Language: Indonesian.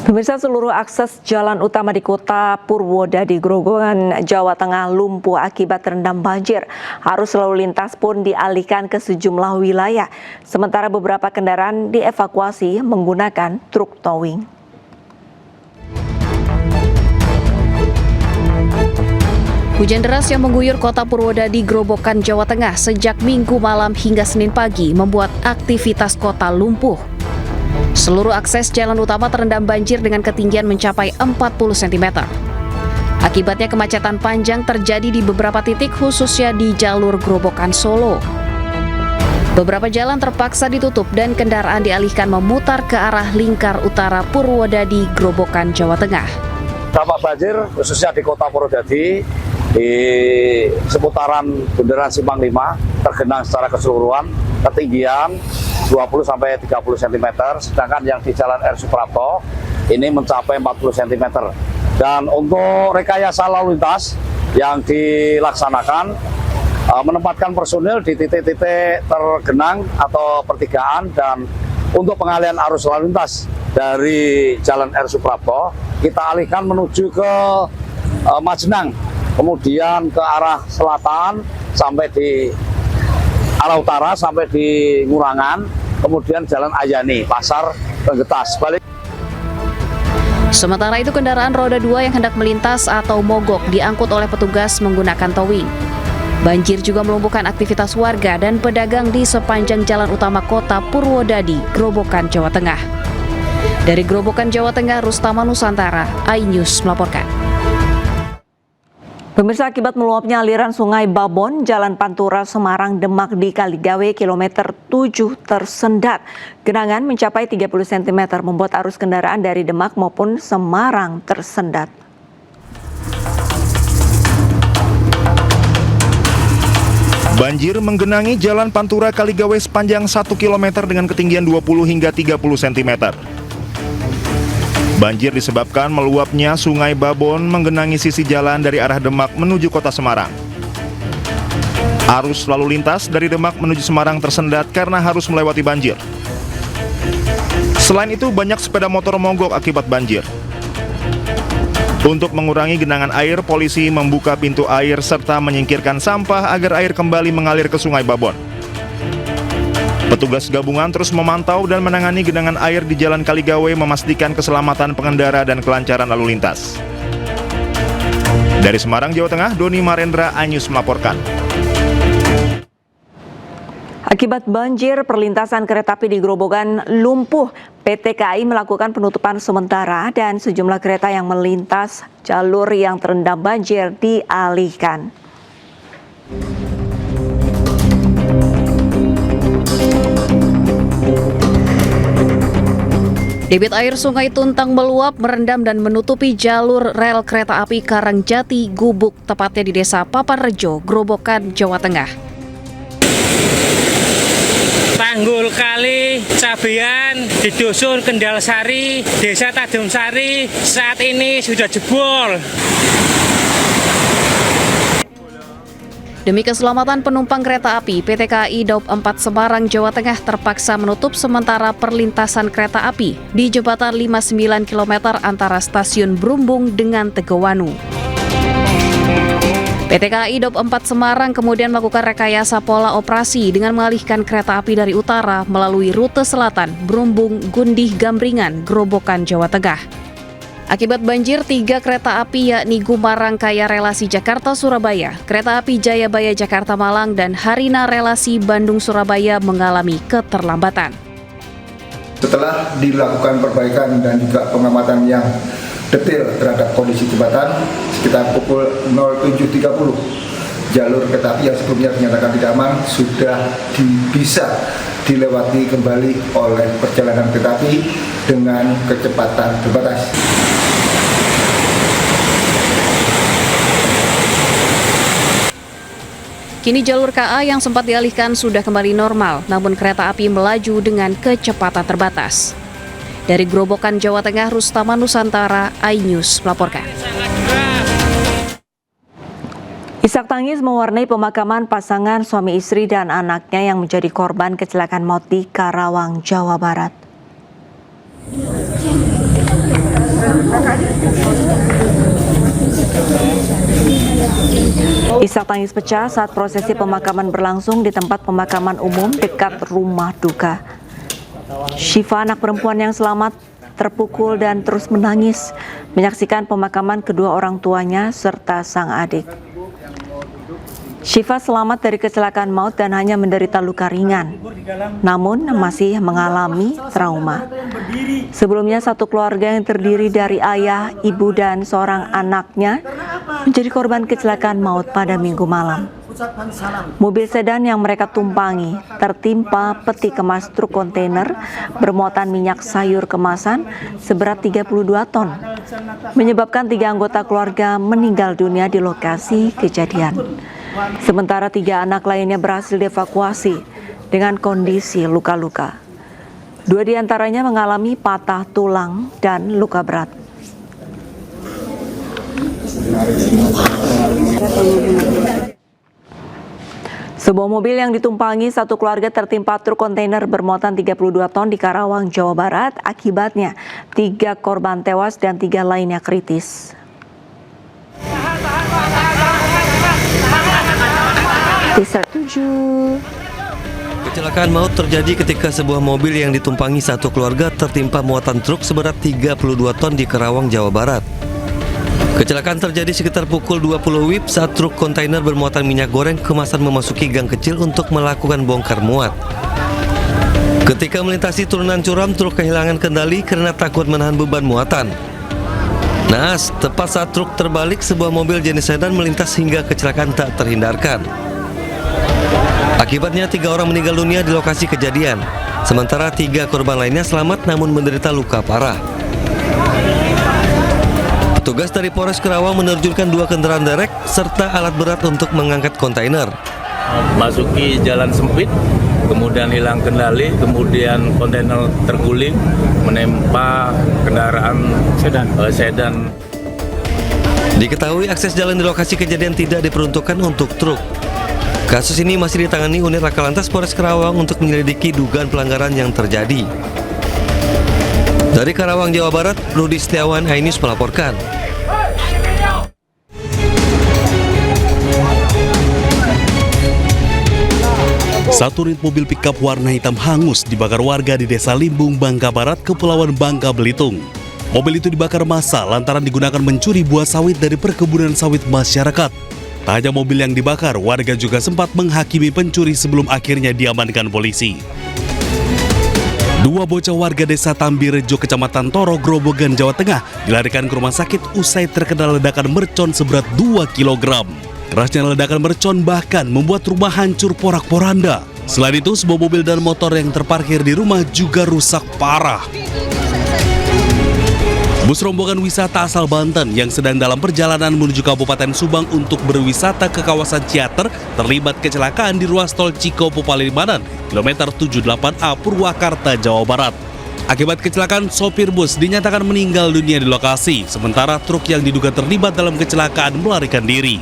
Pemirsa, seluruh akses jalan utama di kota Purwodadi, Grobogan, Jawa Tengah lumpuh akibat terendam banjir. Arus lalu lintas pun dialihkan ke sejumlah wilayah. Sementara beberapa kendaraan dievakuasi menggunakan truk towing. Hujan deras yang mengguyur kota Purwodadi, Grobogan, Jawa Tengah sejak Minggu malam hingga Senin pagi membuat aktivitas kota lumpuh. Seluruh akses jalan utama terendam banjir dengan ketinggian mencapai 40 cm. Akibatnya kemacetan panjang terjadi di beberapa titik khususnya di jalur Grobogan Solo. Beberapa jalan terpaksa ditutup dan kendaraan dialihkan memutar ke arah lingkar utara Purwodadi, Grobogan, Jawa Tengah. Dampak banjir khususnya di kota Purwodadi di seputaran Bundaran Simpang 5 tergenang secara keseluruhan ketinggian 20-30 cm, sedangkan yang di Jalan R. Suprapto ini mencapai 40 cm. Dan untuk rekayasa lalu lintas yang dilaksanakan menempatkan personil di titik-titik tergenang atau pertigaan, dan untuk pengalihan arus lalu lintas dari Jalan R. Suprapto kita alihkan menuju ke Majenang, kemudian ke arah selatan sampai di arah utara sampai di Ngurangan, kemudian Jalan Ayani, Pasar Penggetas. Sementara itu kendaraan roda 2 yang hendak melintas atau mogok diangkut oleh petugas menggunakan towing. Banjir juga melumpuhkan aktivitas warga dan pedagang di sepanjang jalan utama kota Purwodadi, Grobogan, Jawa Tengah. Dari Grobogan, Jawa Tengah, Rustama Nusantara, iNews melaporkan. Pemirsa, akibat meluapnya aliran Sungai Babon, Jalan Pantura Semarang Demak di Kaligawe kilometer 7 tersendat. Genangan mencapai 30 cm membuat arus kendaraan dari Demak maupun Semarang tersendat. Banjir menggenangi Jalan Pantura Kaligawe sepanjang 1 km dengan ketinggian 20 hingga 30 cm. Banjir disebabkan meluapnya Sungai Babon menggenangi sisi jalan dari arah Demak menuju kota Semarang. Arus lalu lintas dari Demak menuju Semarang tersendat karena harus melewati banjir. Selain itu, banyak sepeda motor mogok akibat banjir. Untuk mengurangi genangan air, polisi membuka pintu air serta menyingkirkan sampah agar air kembali mengalir ke Sungai Babon. Petugas gabungan terus memantau dan menangani genangan air di Jalan Kaligawe, memastikan keselamatan pengendara dan kelancaran lalu lintas. Dari Semarang, Jawa Tengah, Doni Marendra, iNews melaporkan. Akibat banjir, perlintasan kereta api di Grobogan lumpuh. PT KAI melakukan penutupan sementara dan sejumlah kereta yang melintas jalur yang terendam banjir dialihkan. Debit air Sungai Tuntang meluap, merendam dan menutupi jalur rel kereta api Karangjati Gubuk, tepatnya di Desa Papanrejo, Grobogan, Jawa Tengah. Tanggul Kali Cabean di Dusun Kendal Sari, Desa Tadung Sari saat ini sudah jebol. Demi keselamatan penumpang kereta api, PT KAI Daup 4 Semarang, Jawa Tengah terpaksa menutup sementara perlintasan kereta api di jembatan 59 km antara stasiun Brumbung dengan Tegawanu. PT KAI Daup 4 Semarang kemudian melakukan rekayasa pola operasi dengan mengalihkan kereta api dari utara melalui rute selatan Brumbung, Gundih, Gambringan, Grobogan, Jawa Tengah. Akibat banjir, 3 kereta api yakni Gumarang Kaya relasi Jakarta-Surabaya, kereta api Jayabaya Jakarta-Malang, dan Harina relasi Bandung-Surabaya mengalami keterlambatan. Setelah dilakukan perbaikan dan juga pengamatan yang detail terhadap kondisi jembatan, sekitar pukul 07.30, jalur kereta api yang sebelumnya dinyatakan tidak aman sudah bisa dilewati kembali oleh perjalanan kereta api dengan kecepatan terbatas. Kini jalur KA yang sempat dialihkan sudah kembali normal, namun kereta api melaju dengan kecepatan terbatas. Dari Grobogan, Jawa Tengah, Rustama Nusantara, iNews melaporkan. Isak tangis mewarnai pemakaman pasangan suami istri dan anaknya yang menjadi korban kecelakaan maut di Karawang, Jawa Barat. Isak tangis pecah saat prosesi pemakaman berlangsung di tempat pemakaman umum dekat rumah duka. Syifa, anak perempuan yang selamat, terpukul dan terus menangis menyaksikan pemakaman kedua orang tuanya serta sang adik. Syifa selamat dari kecelakaan maut dan hanya menderita luka ringan, namun masih mengalami trauma. Sebelumnya, satu keluarga yang terdiri dari ayah, ibu, dan seorang anaknya menjadi korban kecelakaan maut pada Minggu malam. Mobil sedan yang mereka tumpangi tertimpa peti kemas truk kontainer bermuatan minyak sayur kemasan seberat 32 ton, menyebabkan 3 anggota keluarga meninggal dunia di lokasi kejadian. Sementara 3 anak lainnya berhasil dievakuasi dengan kondisi luka-luka. 2 diantaranya mengalami patah tulang dan luka berat. Sebuah mobil yang ditumpangi satu keluarga tertimpa truk kontainer bermuatan 32 ton di Karawang, Jawa Barat. Akibatnya 3 korban tewas dan 3 lainnya kritis. Teaser 7. Kecelakaan maut terjadi ketika sebuah mobil yang ditumpangi satu keluarga tertimpa muatan truk seberat 32 ton di Karawang, Jawa Barat. Kecelakaan terjadi sekitar pukul 20 WIB saat truk kontainer bermuatan minyak goreng kemasan memasuki gang kecil untuk melakukan bongkar muat. Ketika melintasi turunan curam, truk kehilangan kendali karena takut menahan beban muatan. Naas, tepat saat truk terbalik, sebuah mobil jenis sedan melintas hingga kecelakaan tak terhindarkan. Akibatnya 3 orang meninggal dunia di lokasi kejadian, sementara 3 korban lainnya selamat namun menderita luka parah. Petugas dari Polres Karawang menerjunkan 2 kendaraan derek serta alat berat untuk mengangkat kontainer. Masuki jalan sempit, kemudian hilang kendali, kemudian kontainer terguling menimpa kendaraan sedan. Diketahui akses jalan di lokasi kejadian tidak diperuntukkan untuk truk. Kasus ini masih ditangani unit Laka Lantas Polres Karawang untuk menyelidiki dugaan pelanggaran yang terjadi. Dari Karawang, Jawa Barat, Rudi Setiawan, iNews melaporkan. Satu unit mobil pickup warna hitam hangus dibakar warga di Desa Limbung, Bangka Barat, Kepulauan Bangka Belitung. Mobil itu dibakar massal lantaran digunakan mencuri buah sawit dari perkebunan sawit masyarakat. Tak hanya mobil yang dibakar, warga juga sempat menghakimi pencuri sebelum akhirnya diamankan polisi. 2 bocah warga Desa Tambirejo, Kecamatan Toro, Grobogan, Jawa Tengah dilarikan ke rumah sakit usai terkena ledakan mercon seberat 2 kg. Kerasnya ledakan mercon bahkan membuat rumah hancur porak-poranda. Selain itu, sebuah mobil dan motor yang terparkir di rumah juga rusak parah. Bus rombongan wisata asal Banten yang sedang dalam perjalanan menuju Kabupaten Subang untuk berwisata ke kawasan Ciater terlibat kecelakaan di ruas tol Cikopo Palimanan, kilometer 78A Purwakarta, Jawa Barat. Akibat kecelakaan, sopir bus dinyatakan meninggal dunia di lokasi, sementara truk yang diduga terlibat dalam kecelakaan melarikan diri.